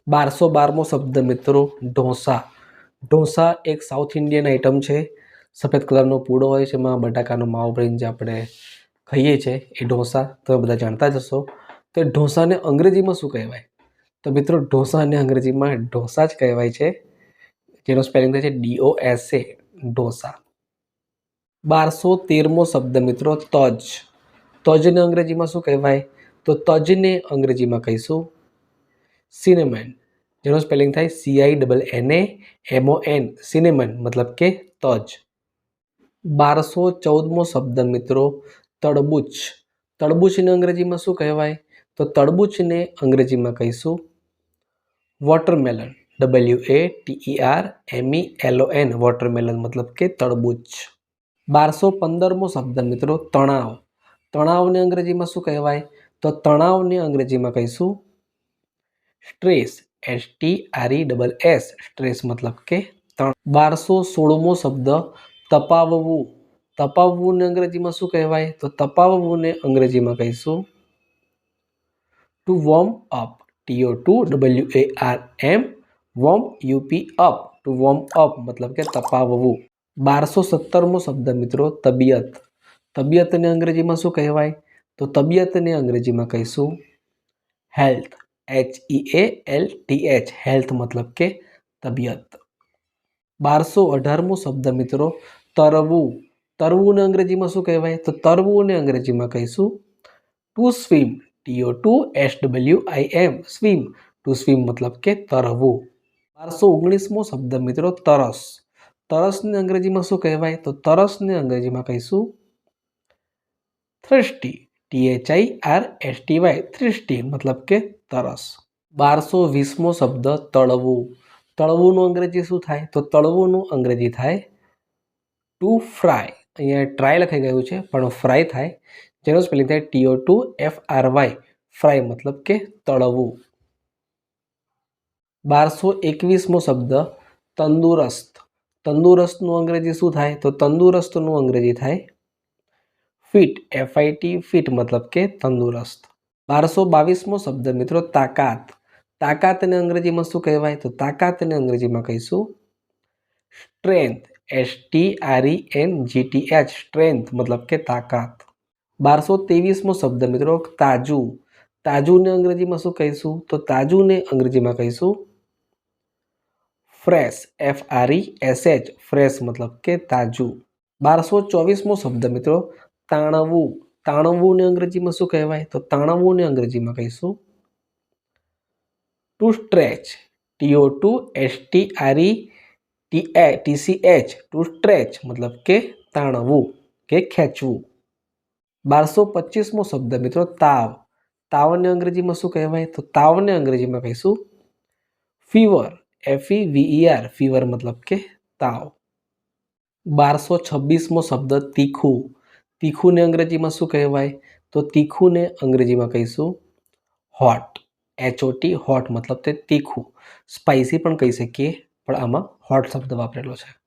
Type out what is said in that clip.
1212मो शब्द मित्रों ढोसा। ढोसा एक साउथ इंडियन आइटम है। सफेद कलरनो पूड़ो होय छे, एमां बटाकानो माવો भरीने जे आपणे खाईए छे ए ढोसा तो बधा जाणता ज हशो। तो ढोसाने अंग्रेजीमां शुं कहेवाय? तो मित्रों ढोसाने अंग्रेजीमां ढोसा ज कहेवाय छे, जेनो स्पेलिंग थाय छे DOSA ढोसा। 1213मो शब्द मित्रों तज। तजने अंग्रेजीमां शुं कहेवाय? तो तजने अंग्रेजीमां कहीशुं सिनेमन, जेनो स्पेलिंग थाय CINNAMON सिनेमन मतलब के तज। 1214मो शब्द मित्रों तरबूच। तरबूचने अंग्रेजीमां शुं कहेवाय? तो तरबूचने अंग्रेजीमां कहीशुं वॉटरमेलन WATERMELON वॉटरमेलन मतलब के तरबूच। 1215मो शब्द मित्रों तणाव। तणावने अंग्रेजीमां शुं कहेवाय? तो तणावने अंग्रेजीमां कहीशुं स्ट्रेस STRESS स्ट्रेस मतलब के तणाव। 1216मो शब्द तपाववू। तपाववूने अंग्रेजीमां शुं कहेवाय? तो तपाववूने अंग्रेजीमां कहीशुं to warm up TOWARM warm UP up to warm up मतलब के तपाववू। 1217मो शब्द मित्रों तबियत। तबियतने अंग्रेजीमां शुं कहेवाय? तो तबियतने अंग्रेजीमां कहीशुं हेल्थ HEALTH हेल्थ मतलब के तबियत। 1218मो शब्द मित्रों तरवू। तरवूने अंग्रेजीमां शुं कहेवाय? तो तरवूने अंग्रेजीमां कहीशुं to swim TOTOSWIM swim to swim मतलब के तरवू। 1219मो शब्द मित्रों तरस। तरसने अंग्रेजीमां शुं कहेवाय? तो तरसने अंग्रेजीमां कहीशुं थ्रस्टी THIRSTY थ्रस्टी मतलब के तरस। 1220मो शब्द तळवू। तळवूनो अंग्रेजी शुं थाय? तो तळवूनो अंग्रेजी थाय टू फ्राय। अहींया ट्राय लखाई गयुं छे पण फ्राय थाय, जेनो स्पेलिंग थाय TOTOFRY फ्राय मतलब के तळवू। 1221मो शब्द तंदुरस्त। तंदुरस्तनुं अंग्रेजी शुं थाय? तो तंदुरस्तनुं अंग्रेजी थाय फिट FIT फिट मतलब के तंदुरस्त। 1222मो शब्द मित्रों ताकात। ताकातने अंग्रेजीमां शुं कहेवाय? तो ताकातने अंग्रेजीमां कहीशुं स्ट्रेंथ STRENGTH स्ट्रेंथ मतलब के ताकात। 1223मो शब्द मित्रों ताजू। ताजूने अंग्रेजीमां शुं कहीशुं? तो ताजूने अंग्रेजीमां कहीशुं फ्रेश FRESH फ्रेश मतलब के ताजू। 1224मो शब्द मित्रों ताणवू। ताणवूने अंग्रेजीमां शुं कहेवाय? तो ताणवूने अंग्रेजीमां कहीशुं to stretch TOTOSTRETCH to stretch मतलब के ताणवू के खेचवू। 1225मो शब्द मित्रों ताव। तावने अंग्रेजीमां शुं कहेवाय? तो तावने अंग्रेजीमां कहीशुं फीवर FEVER फीवर मतलब के ताव। 1226मो शब्द तीखू। तीखूने अंग्रेजीमां शुं कहेवाय? तो तीखूने अंग्रेजीमां कहीशुं हॉट HOT हॉट मतलब ते तीखू। स्पाइसी पण कही सकीए पण आमां हॉट शब्द वापरेलो छे।